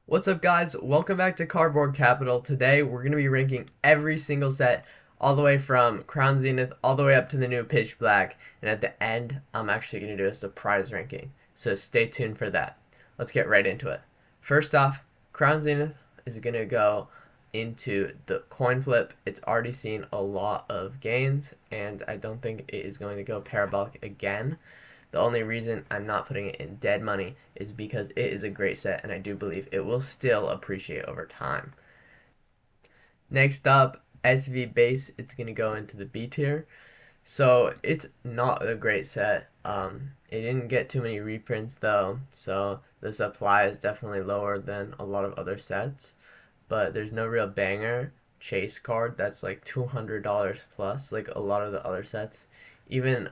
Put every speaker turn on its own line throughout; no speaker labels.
What's up, guys? Welcome back to Cardboard Capital. Today we're going to be ranking every single set all the way from Crown Zenith all the way up to the new Pitch Black, and at the end I'm actually going to do a surprise ranking, so stay tuned for that. Let's get right into it. First off, Crown Zenith is going to go into the coin flip. It's already seen a lot of gains, and I don't think it is going to go parabolic again. The only reason I'm not putting it in dead money is because it is a great set and I do believe it will still appreciate over time. Next up, SV base, it's going to go into the B tier. So it's not a great set. It didn't get too many reprints though, so the supply is definitely lower than a lot of other sets. But there's no real banger chase card that's like $200 plus, like a lot of the other sets. Even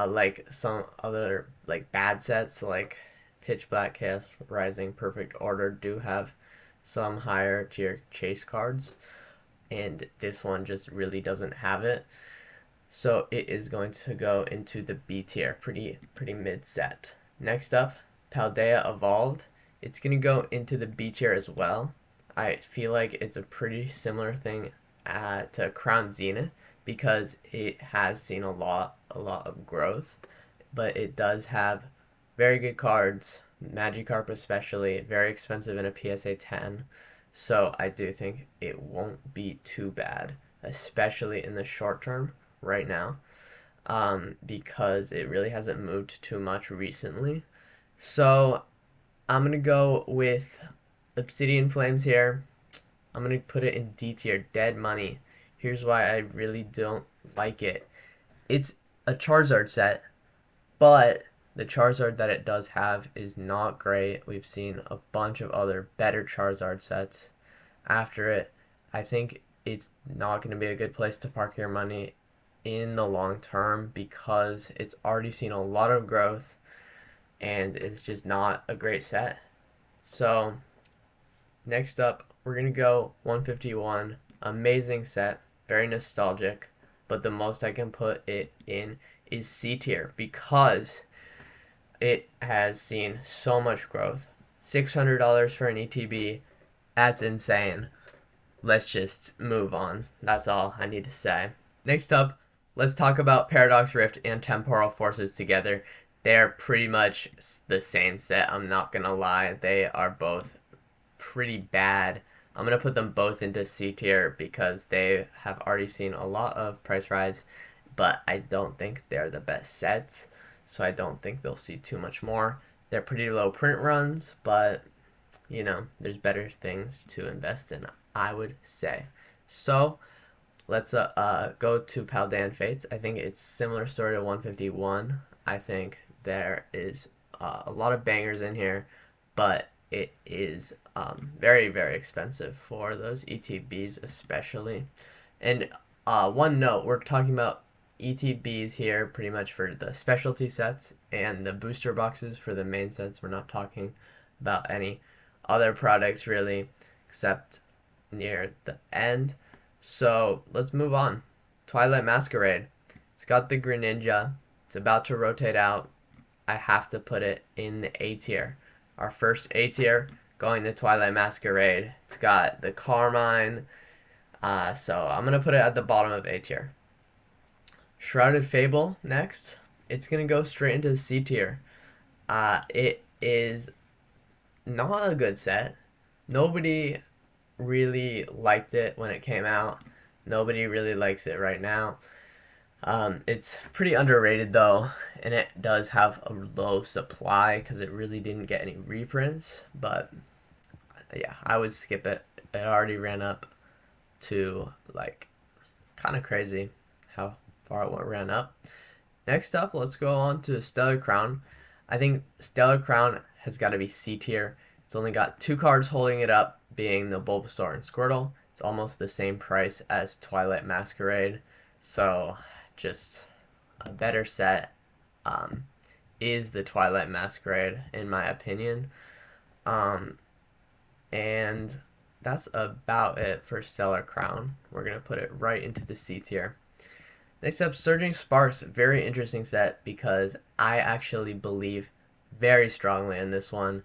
like some other like bad sets like Pitch Black, Chaos Rising, Perfect Order do have some higher tier chase cards, and this one just really doesn't have it. So it is going to go into the B tier, pretty mid set. Next up, Paldea Evolved. It's gonna go into the B tier as well. I feel like it's a pretty similar thing to Crown Zenith because it has seen a lot of growth, but it does have very good cards, Magikarp especially, very expensive in a PSA 10. So I do think it won't be too bad, especially in the short term right now, because it really hasn't moved too much recently. So I'm gonna go with Obsidian Flames here. I'm gonna put it in D tier, dead money. Here's why I really don't like it. It's a Charizard set, but the Charizard that it does have is not great. We've seen a bunch of other better Charizard sets after it. I think it's not going to be a good place to park your money in the long term because it's already seen a lot of growth and it's just not a great set. So next up, we're going to go 151. Amazing set, very nostalgic, but the most I can put it in is C tier because it has seen so much growth. $600 for an ETB, that's insane. Let's just move on. That's all I need to say. Next up, let's talk about Paradox Rift and Temporal Forces together. They're pretty much the same set, I'm not gonna lie. They are both pretty bad. I'm gonna put them both into C tier because they have already seen a lot of price rise, but I don't think they're the best sets, so I don't think they'll see too much more. They're pretty low print runs, but there's better things to invest in, I would say. So let's go to Paldean Fates. I think it's similar story to 151. I think there is a lot of bangers in here, but it is very expensive for those ETBs especially. And one note, we're talking about ETBs here pretty much for the specialty sets and the booster boxes for the main sets. We're not talking about any other products really except near the end. So let's move on. Twilight Masquerade. It's got the Greninja. It's about to rotate out. I have to put it in the A tier. Our first A tier going to Twilight Masquerade. It's got the Carmine. So I'm going to put it at the bottom of A tier. Shrouded Fable next. It's going to go straight into the C tier. It is not a good set. Nobody really liked it when it came out. Nobody really likes it right now. It's pretty underrated though, and it does have a low supply because it really didn't get any reprints. But yeah, I would skip it. It already ran up to like kind of crazy how far it ran up. Next up, let's go on to Stellar Crown. I think Stellar Crown has got to be C tier. It's only got two cards holding it up, being the Bulbasaur and Squirtle. It's almost the same price as Twilight Masquerade, so just a better set is the Twilight Masquerade in my opinion. And that's about it for Stellar Crown. We're going to put it right into the C tier. Next up, Surging Sparks. Very interesting set because I actually believe very strongly in this one.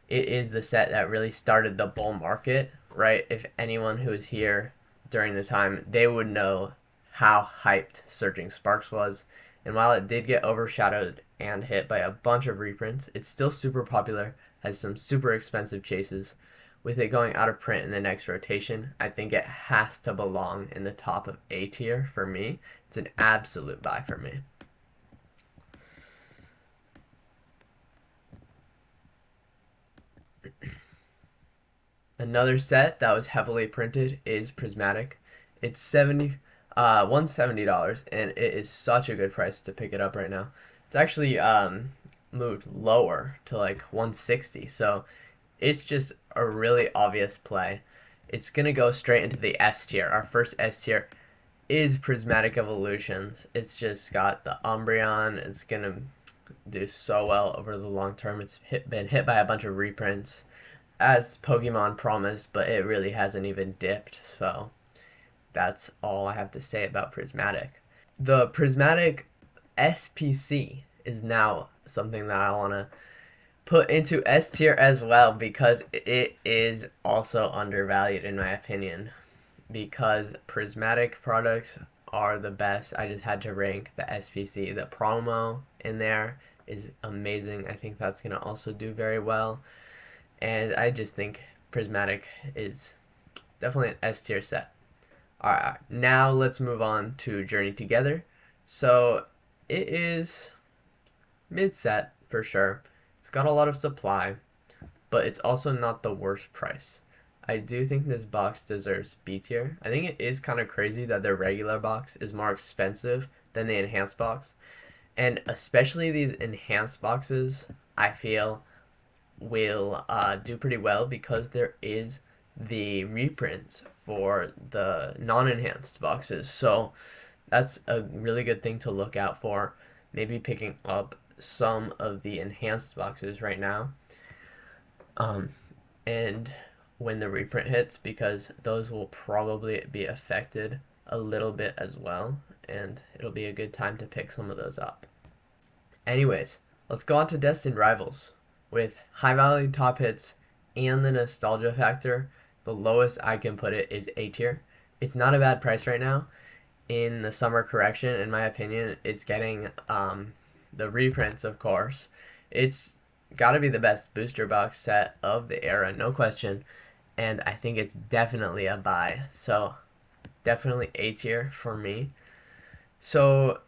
it is the set that really started the bull market, right? If anyone who was here during the time, they would know how hyped Surging Sparks was. And while it did get overshadowed and hit by a bunch of reprints, it's still super popular, has some super expensive chases. With it going out of print in the next rotation, I think it has to belong in the top of A tier for me. It's an absolute buy for me. Another set that was heavily printed is Prismatic. It's $170, and it is such a good price to pick it up right now. It's actually moved lower to like 160, so it's just a really obvious play. It's gonna go straight into the S tier. Our first S tier is Prismatic Evolutions. It's just got the Umbreon. It's gonna do so well over the long term. It's been hit by a bunch of reprints as Pokemon promised, but it really hasn't even dipped. So that's all I have to say about Prismatic. The Prismatic SPC is now something that I want to put into S tier as well because it is also undervalued in my opinion. Because Prismatic products are the best. I just had to rank the SPC. The promo in there is amazing. I think that's going to also do very well. And I just think Prismatic is definitely an S tier set. Alright, now let's move on to Journey Together. So it is mid set for sure. It's got a lot of supply, but it's also not the worst price. I do think this box deserves B tier. I think it is kind of crazy that their regular box is more expensive than the enhanced box. And especially these enhanced boxes, I feel will do pretty well because there is the reprints for the non-enhanced boxes. So that's a really good thing to look out for. Maybe picking up some of the enhanced boxes right now. And when the reprint hits, because those will probably be affected a little bit as well, and it'll be a good time to pick some of those up. Anyways, let's go on to Destined Rivals. With high value top hits and the nostalgia factor, the lowest I can put it is A tier. It's not a bad price right now. In the summer correction, in my opinion, it's getting the reprints, of course. It's got to be the best booster box set of the era, no question. And I think it's definitely a buy. So definitely A tier for me. So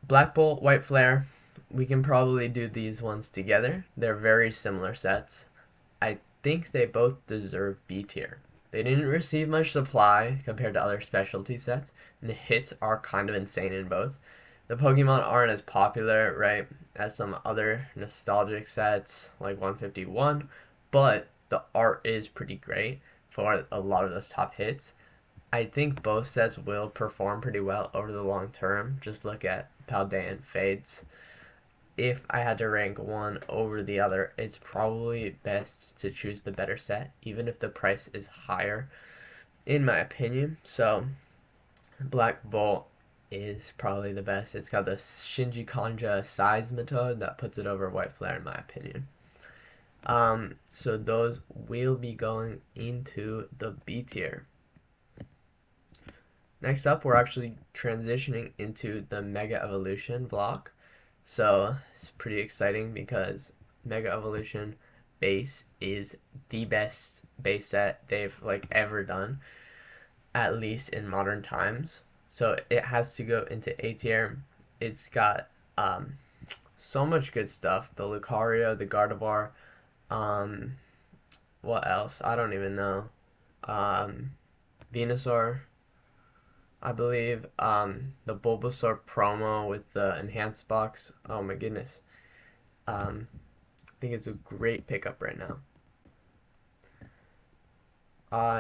Black Bolt, White Flare, we can probably do these ones together. They're very similar sets. I think they both deserve B tier. They didn't receive much supply compared to other specialty sets, and the hits are kind of insane in both. The Pokemon aren't as popular, right, as some other nostalgic sets like 151, but the art is pretty great for a lot of those top hits. I think both sets will perform pretty well over the long term. Just look at Paldean Fates. If I had to rank one over the other, it's probably best to choose the better set, even if the price is higher, in my opinion. So, Black Bolt is probably the best. It's got the Shinji Kanja size method that puts it over White Flare, in my opinion. So those will be going into the B tier. Next up, we're actually transitioning into the Mega Evolution block. So it's pretty exciting because Mega Evolution base is the best base set they've like ever done, at least in modern times. So it has to go into A tier. It's got so much good stuff. The Lucario, the Gardevoir, what else? I don't even know. Venusaur, I believe. The Bulbasaur promo with the enhanced box. Oh my goodness. I think it's a great pickup right now.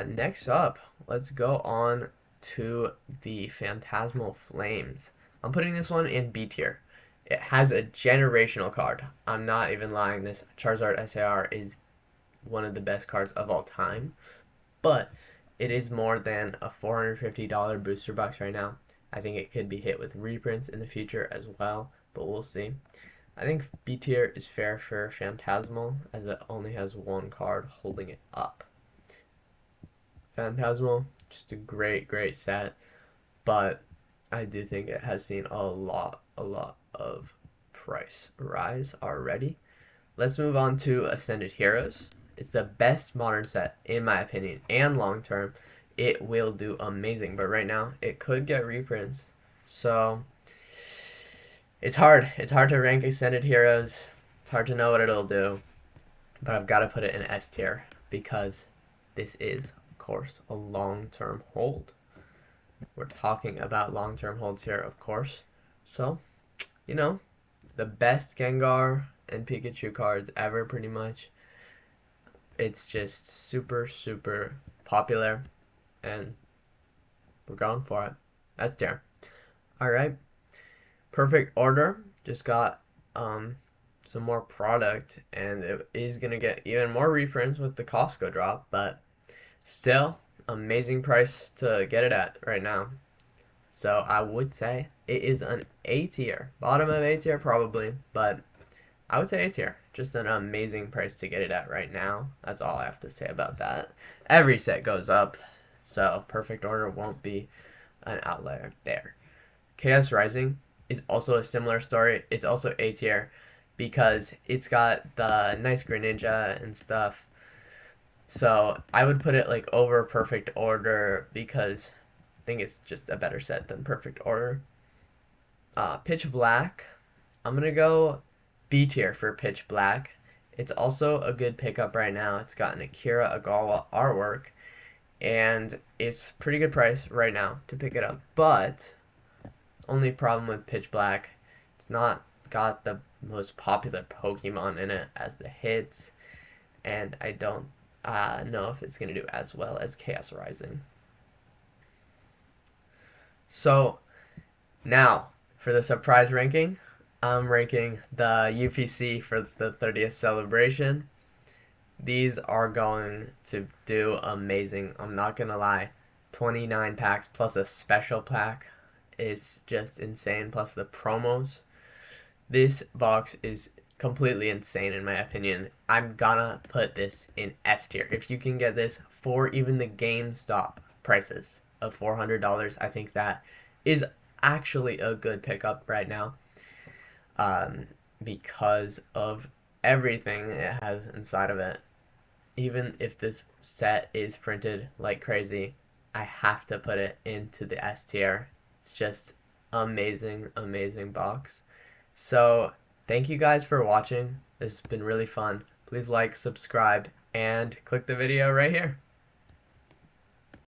Next up, let's go on to the Phantasmal Flames. I'm putting this one in B tier. It has a generational card. I'm not even lying. This Charizard SAR is one of the best cards of all time. But it is more than a $450 booster box right now. I think it could be hit with reprints in the future as well, but we'll see. I think B tier is fair for Phantasmal as it only has one card holding it up. Phantasmal, just a great set, but I do think it has seen a lot of price rise already. Let's move on to Ascended Heroes. It's the best modern set in my opinion, and long term it will do amazing, but right now it could get reprints. So it's hard. It's hard to rank Ascended Heroes. It's hard to know what it'll do, but I've got to put it in S tier because this is, of course, a long-term hold. We're talking about long-term holds here, of course. So, you know, the best Gengar and Pikachu cards ever, pretty much. It's just super popular, and we're going for it. S tier. All right. Perfect Order just got some more product, and it is gonna get even more reprints with the Costco drop, but still amazing price to get it at right now. So I would say it is an A tier, bottom of A tier probably, but I would say A tier. Just an amazing price to get it at right now. That's all I have to say about that. Every set goes up, so Perfect Order won't be an outlier there. Chaos Rising is also a similar story. It's also A tier because it's got the nice Greninja and stuff. So I would put it like over Perfect Order because I think it's just a better set than Perfect Order. Pitch Black, I'm gonna go B tier for Pitch Black. It's also a good pickup right now. It's got an Akira Agawa artwork, and it's pretty good price right now to pick it up. But only problem with Pitch Black, it's not got the most popular Pokemon in it as the hits, and I don't know if it's going to do as well as Chaos Rising. So now for the surprise ranking, I'm ranking the UPC for the 30th celebration. These are going to do amazing. I'm not going to lie. 29 packs plus a special pack is just insane, plus the promos. This box is completely insane in my opinion. I'm gonna put this in S tier. If you can get this for even the GameStop prices of $400, I think that is actually a good pickup right now, because of everything it has inside of it. Even if this set is printed like crazy, I have to put it into the S tier. It's just amazing box. So thank you guys for watching. This has been really fun. Please like, subscribe, and click the video right here.